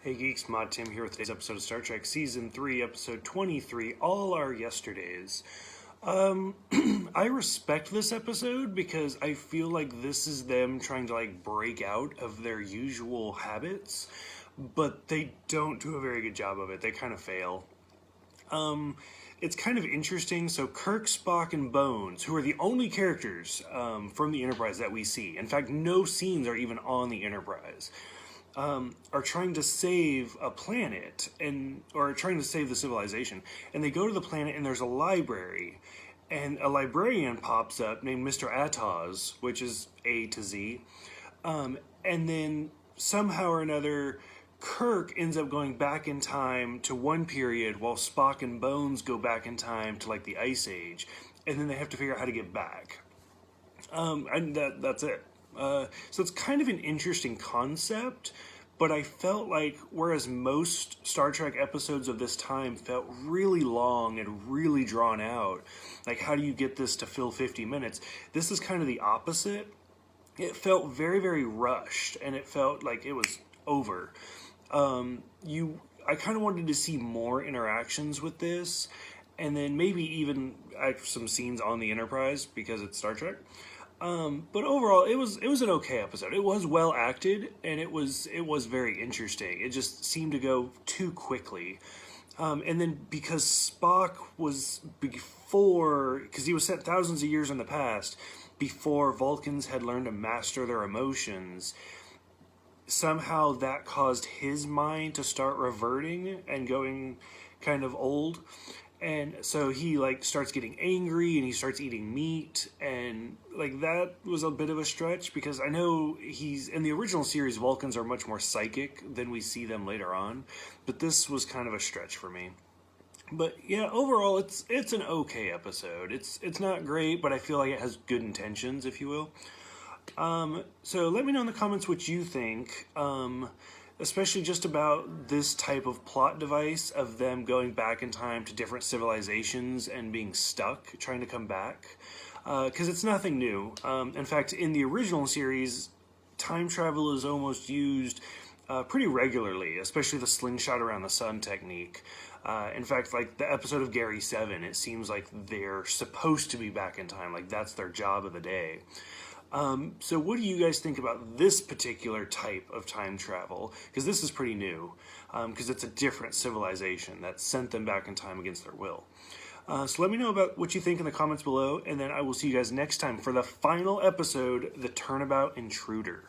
Hey Geeks, Mod Tim here with today's episode of Star Trek Season 3, Episode 23, All Our Yesterdays. I respect this episode because I feel like this is them trying to break out of their usual habits, but they don't do a very good job of it. They kind of fail. It's kind of interesting. So Kirk, Spock, and Bones, who are the only characters from the Enterprise that we see. In fact, no scenes are even on the Enterprise. Are trying to save a planet or trying to save the civilization, and they go to the planet and there's a library, and a librarian pops up named Mr. Atoz, which is A to Z, and then somehow or another Kirk ends up going back in time to one period while Spock and Bones go back in time to the Ice Age, and then they have to figure out how to get back. And that's it. So it's kind of an interesting concept, but I felt like whereas most Star Trek episodes of this time felt really long and really drawn out, like how do you get this to fill 50 minutes? This is kind of the opposite. It felt very, very rushed, and it felt like it was over. I kind of wanted to see more interactions with this, and then maybe even some scenes on the Enterprise because it's Star Trek. But overall, it was an okay episode. It was well acted, and it was very interesting. It just seemed to go too quickly. And then because Spock was because he was set thousands of years in the past, before Vulcans had learned to master their emotions, somehow that caused his mind to start reverting and going kind of old. And so he starts getting angry and he starts eating meat, and that was a bit of a stretch because I know in the original series Vulcans are much more psychic than we see them later on, but this was kind of a stretch for me. But yeah, overall it's an okay episode. It's not great, but I feel like it has good intentions, if you will. So let me know in the comments what you think. Especially just about this type of plot device of them going back in time to different civilizations and being stuck, trying to come back. Because it's nothing new. In fact, in the original series, time travel is almost used pretty regularly, especially the slingshot around the sun technique. In fact, the episode of Gary 7, it seems like they're supposed to be back in time, that's their job of the day. So what do you guys think about this particular type of time travel? Because this is pretty new, because it's a different civilization that sent them back in time against their will. So let me know about what you think in the comments below, and then I will see you guys next time for the final episode, The Turnabout Intruder.